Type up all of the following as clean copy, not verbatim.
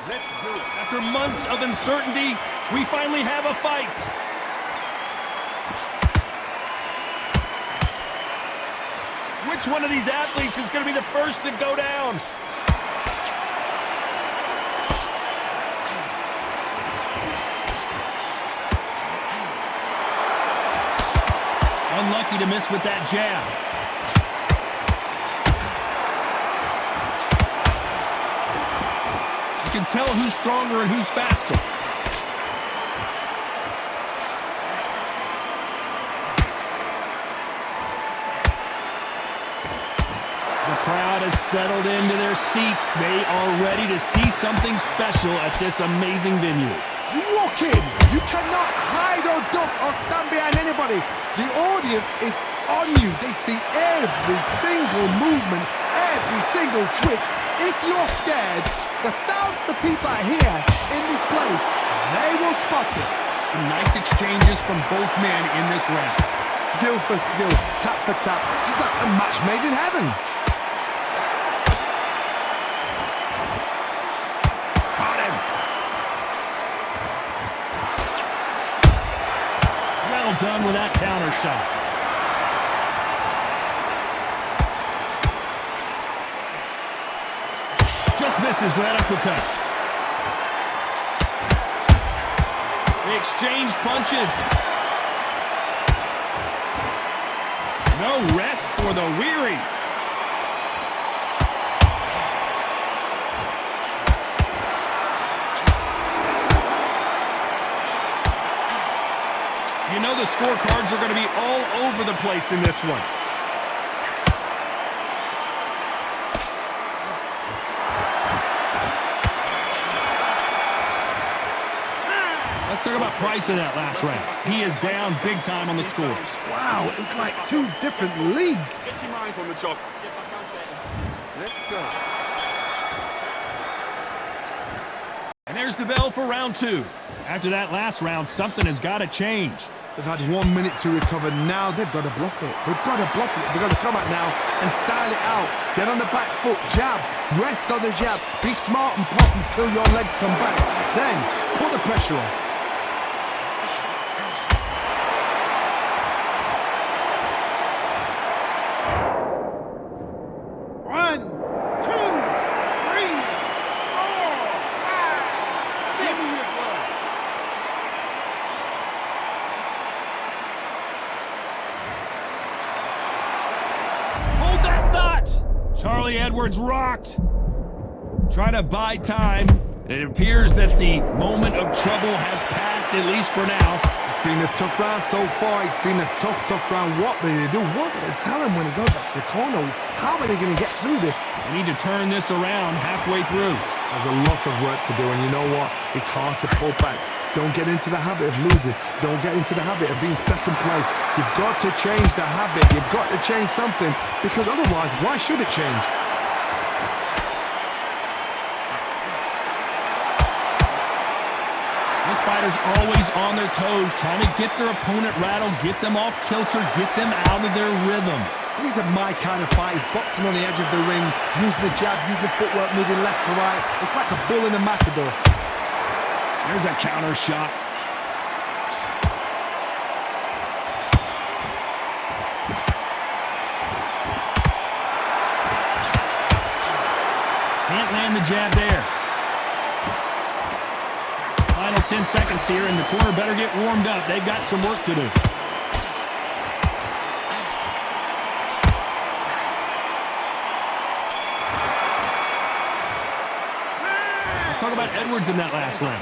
Let's do it. After months of uncertainty, we finally have a fight. Which one of these athletes is going to be the first to go down? Unlucky to miss with that jab. You can tell who's stronger and who's faster. The crowd has settled into their seats. They are ready to see something special at this amazing venue. You walk in, you cannot hide or duck or stand behind anybody. The audience is on you. They see every single movement, every single twitch. If you're scared, the thousands of people out here in this place, they will spot it. Some nice exchanges from both men in this round. Skill for skill, tap for tap, just like a match made in heaven. Caught him. Well done with that counter shot. Just misses with that uppercut. They exchange punches. No rest for the weary. You know the scorecards are going to be all over the place in this one. Let's talk about Price in that last round. He is down big time on the scores. Wow, it's like two different leagues. Get your minds on the job. Get back out there. Let's go. And there's the bell for round two. After that last round, something has got to change. They've had 1 minute to recover. Now they've got to bluff it. They've got to bluff it. They've got to come out now and style it out. Get on the back foot, jab, rest on the jab. Be smart and pop until your legs come back. Then put the pressure on. Charlie Edwards rocked. Trying to buy time. It appears that the moment of trouble has passed, at least for now. It's been a tough round so far. It's been a tough round. What do they do? What do they tell him when he goes back to the corner? How are they going to get through this? They need to turn this around halfway through. There's a lot of work to do, and you know what? It's hard to pull back. Don't get into the habit of losing. Don't get into the habit of being second place. You've got to change the habit. You've got to change something, because otherwise, why should it change? This fighter's always on their toes, trying to get their opponent rattled, get them off kilter, get them out of their rhythm. These are my kind of fighters, boxing on the edge of the ring, using the jab, using the footwork, moving left to right. It's like a bull in a matador. There's a counter shot. Can't land the jab there. Final 10 seconds here, and the corner better get warmed up. They've got some work to do. Talk about Edwards in that last round.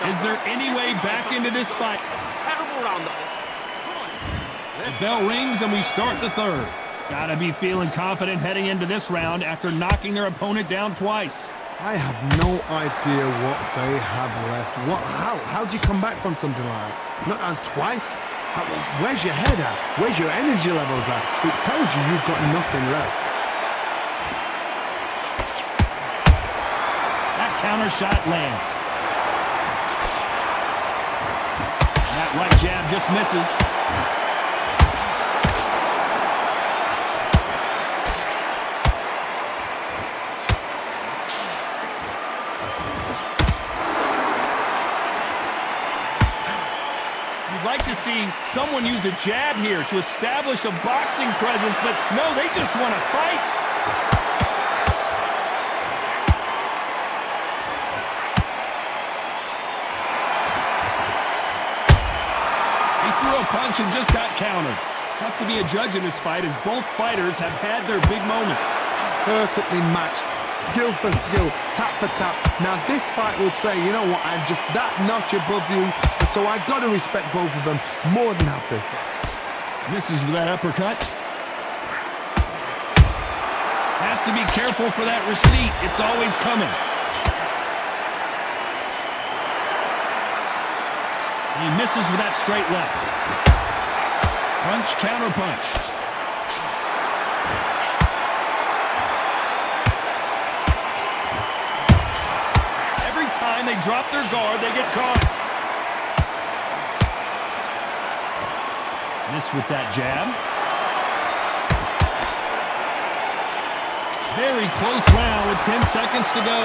Is there any way back into this fight? Terrible round that is. The bell rings and we start the third. Gotta be feeling confident heading into this round after knocking their opponent down twice. I have no idea what they have left. How do you come back from something like that? Not down twice? Where's your head at? Where's your energy levels at? It tells you you've got nothing left. Counter shot lands. That right jab just misses. like to see someone use a jab here to establish a boxing presence, but no, they just want to fight. He threw a punch and just got countered. Tough to be a judge in this fight as both fighters have had their big moments. Perfectly matched, skill for skill, tap for tap. Now this fight will say, you know what, I'm just that notch above you, so I got to respect both of them. More than happy. Misses with that uppercut. Has to be careful for that receipt. It's always coming. He misses with that straight left. Punch, counter punch. Every time they drop their guard, they get caught. Miss with that jab. Very close round with 10 seconds to go.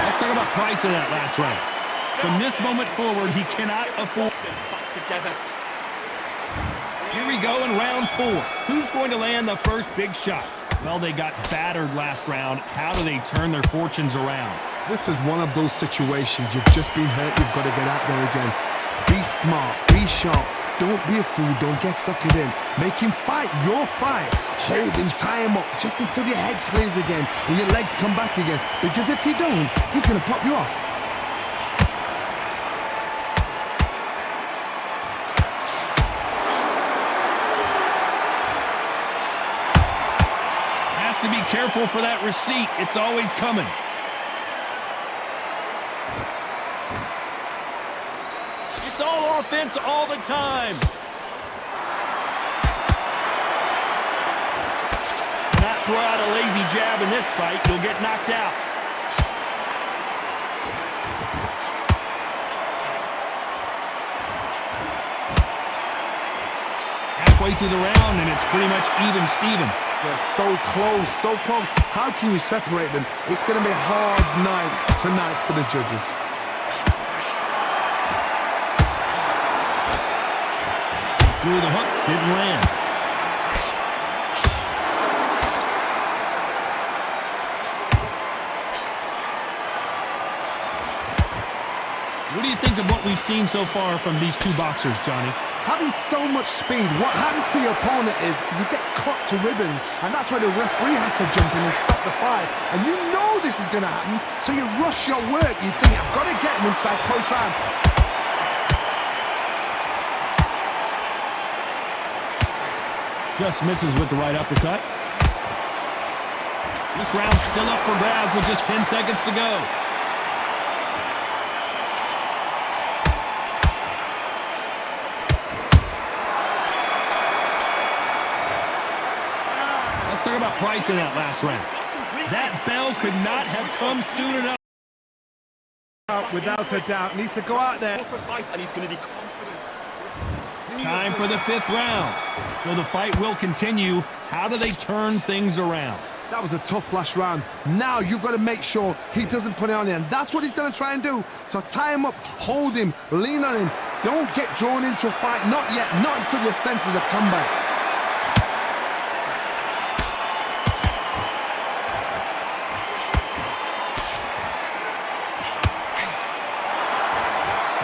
Let's talk about Price in that last round. From this moment forward, he cannot afford. Here we go in round 4. Who's going to land the first big shot? Well, they got battered last round. How do they turn their fortunes around? This is one of those situations. You've just been hurt. You've got to get out there again. Be smart. Be sharp. Don't be a fool. Don't get suckered in. Make him fight your fight. Hold him, tie him up, just until your head clears again and your legs come back again. Because if you don't, he's going to pop you off. Has to be careful for that receipt. It's always coming. It's all offense all the time. Not throw out a lazy jab in this fight. You'll get knocked out. Halfway through the round, and it's pretty much even Steven. They're so close, so close. How can you separate them? It's going to be a hard night tonight for the judges. Through the hook, didn't land. What do you think of what we've seen so far from these two boxers, Johnny? Having so much speed, what happens to your opponent is you get cut to ribbons, and that's where the referee has to jump in and stop the fight. And you know this is going to happen, so you rush your work. You think, I've got to get him inside close round. Just misses with the right uppercut. This round's still up for grabs with just 10 seconds to go. Let's talk about Price in that last round. That bell could not have come soon enough. Without a doubt, needs to go out there. And he's going to be confident. Time for the 5th round. So the fight will continue. How do they turn things around? That was a tough last round. Now you've got to make sure he doesn't put it on you, and that's what he's going to try and do. So tie him up, hold him, lean on him. Don't get drawn into a fight. Not yet. Not until your senses have come back.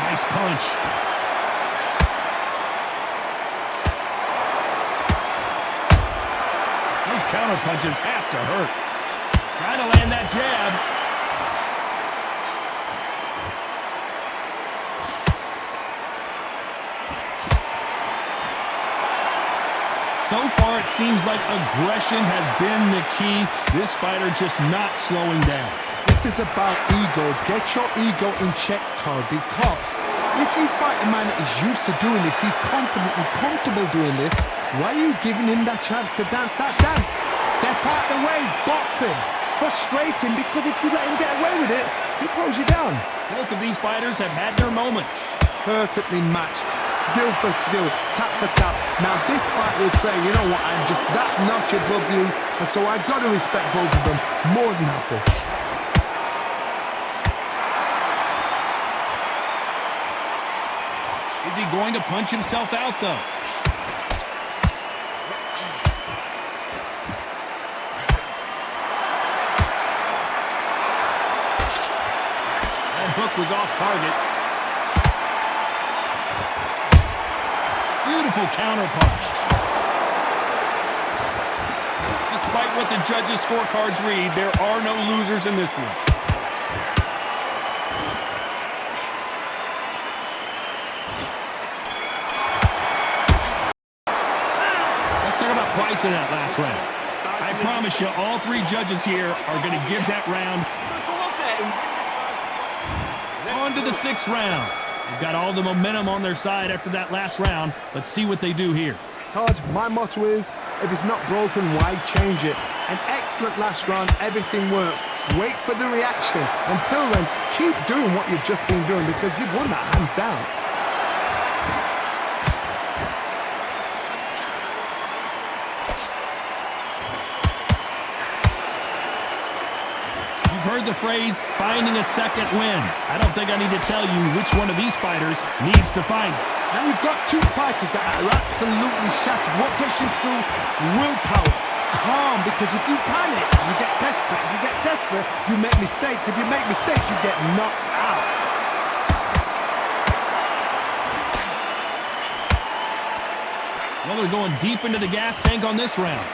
Nice punch. Those counter punches have to hurt. Trying to land that jab. So far, it seems like aggression has been the key. This fighter just not slowing down. This is about ego. Get your ego in check, Todd, because if you fight a man that is used to doing this, he's confident and comfortable doing this, why are you giving him that chance to dance that dance? Step out the way, box him, frustrate him, because if you let him get away with it, he blows you down. Both of these fighters have had their moments. perfectly matched, skill for skill, tap for tap. Now this fight will say, you know what, I'm just that notch above you, and so I've got to respect both of them. More than happy. Is he going to punch himself out, though? That hook was off target. Beautiful counter punch. Despite what the judges' scorecards read, there are no losers in this one. Price in that last round. I promise you, all three judges here are going to give that round. On to the sixth round. They've got all the momentum on their side after that last round. Let's see what they do here. Todd, my motto is, if it's not broken, why change it? An excellent last round, everything works. Wait for the reaction. Until then, keep doing what you've just been doing because you've won that hands down. Heard the phrase, finding a second win. I don't think I need to tell you which one of these fighters needs to find it. Now you've got two fighters that are absolutely shattered. What gets you through? Willpower. Calm, because if you panic, you get desperate. If you get desperate, you make mistakes. If you make mistakes, you get knocked out. Well, they're going deep into the gas tank on this round.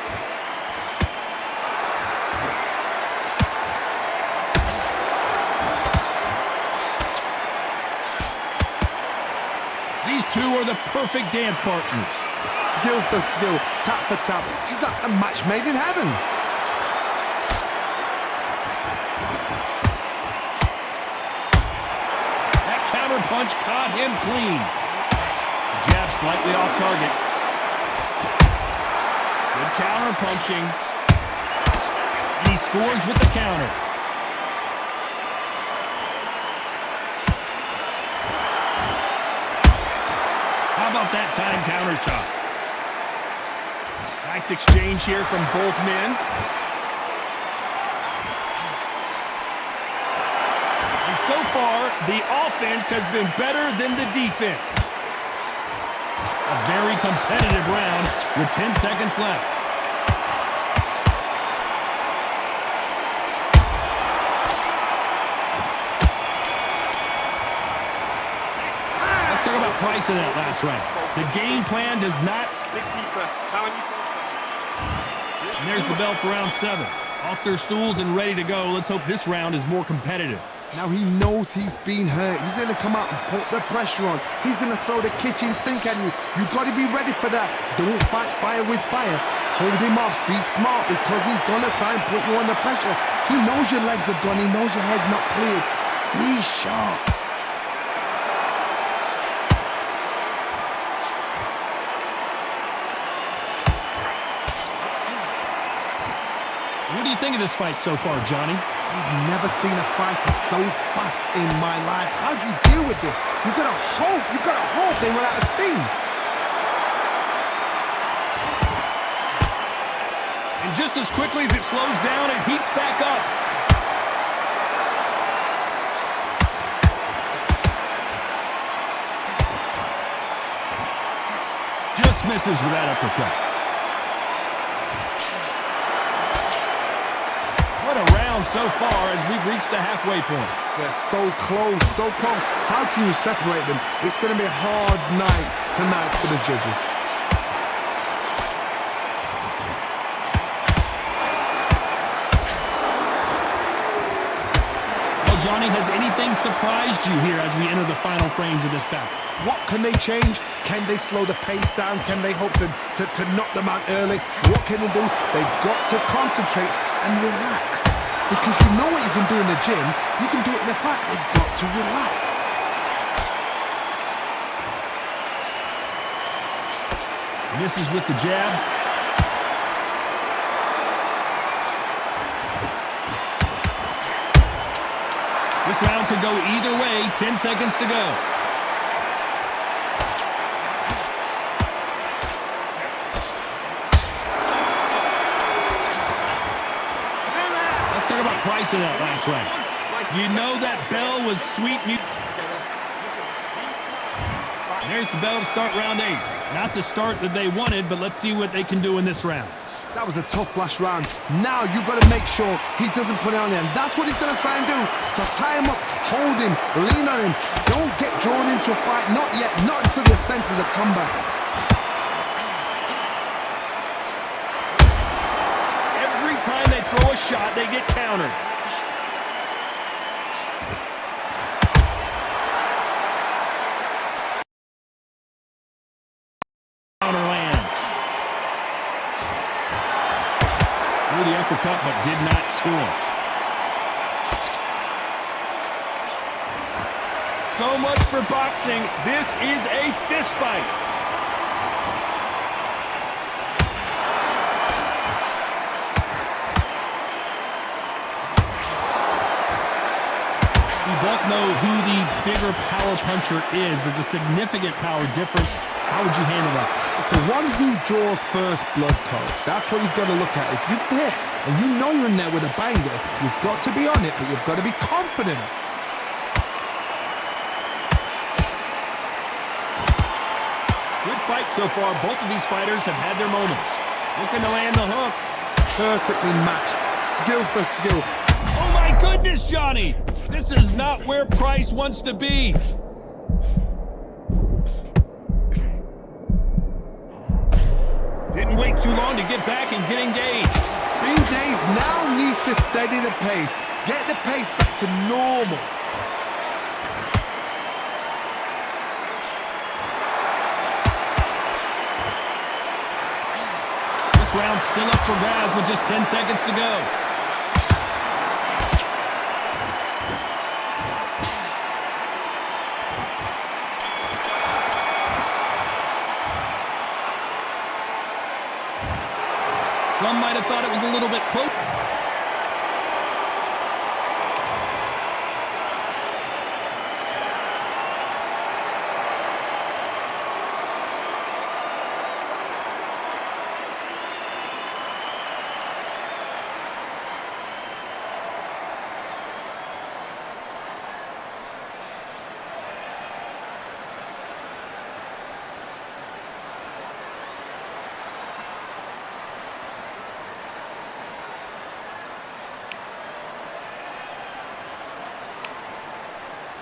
These two are the perfect dance partners. Skill for skill, tap for tap. She's like a match made in heaven. That counter punch caught him clean. Jab slightly off target. Good counter punching. And he scores with the counter. How about that time counter shot? Nice exchange here from both men. And so far, the offense has been better than the defense. A very competitive round with 10 seconds left. Let's talk about Price in that last round. The game plan does not stick. And there's the bell for round 7. Off their stools and ready to go. Let's hope this round is more competitive. Now he knows he's been hurt. He's going to come out and put the pressure on. He's going to throw the kitchen sink at you. You've got to be ready for that. Don't fight fire with fire. Hold him off. Be smart because he's going to try and put you under pressure. He knows your legs are gone. He knows your head's not cleared. Be sharp. What do you think of this fight so far, Johnny? I've never seen a fighter so fast in my life. How do you deal with this? You've got to hope they run out of steam. And just as quickly as it slows down, it heats back up. Just misses with that uppercut. What a round so far as we've reached the halfway point. They're so close, so close. How can you separate them? It's going to be a hard night tonight for the judges. Well, Johnny, has anything surprised you here as we enter the final frames of this battle? What can they change? Can they slow the pace down? Can they hope to knock them out early? What can they do? They've got to concentrate and relax. Because you know what you can do in the gym, you can do it in the fight. They've got to relax. Misses with the jab. This round could go either way. 10 seconds to go. Price in that last round. You know that bell was sweet music. There's the bell to start round 8. Not the start that they wanted, but let's see what they can do in this round. That was a tough last round. Now you've got to make sure he doesn't put it on him. That's what he's going to try and do. So tie him up, hold him, lean on him. Don't get drawn into a fight. Not yet. Not until your senses have come back. Every time they throw a shot, they get countered. The uppercut, but did not score. So much for boxing. This is a fist fight. We both know who the bigger power puncher is. There's a significant power difference. How would you handle that? It's the one who draws first blood, Todd. That's what you've got to look at. If you're there and you know you're in there with a banger, you've got to be on it, but you've got to be confident. Good fight so far. Both of these fighters have had their moments. Looking to land the hook. Perfectly matched. Skill for skill. Oh my goodness, Johnny! This is not where Price wants to be. Didn't wait too long to get back and get engaged. Bean Days now needs to steady the pace. Get the pace back to normal. This round's still up for grabs with just 10 seconds to go. Some might have thought it was a little bit close.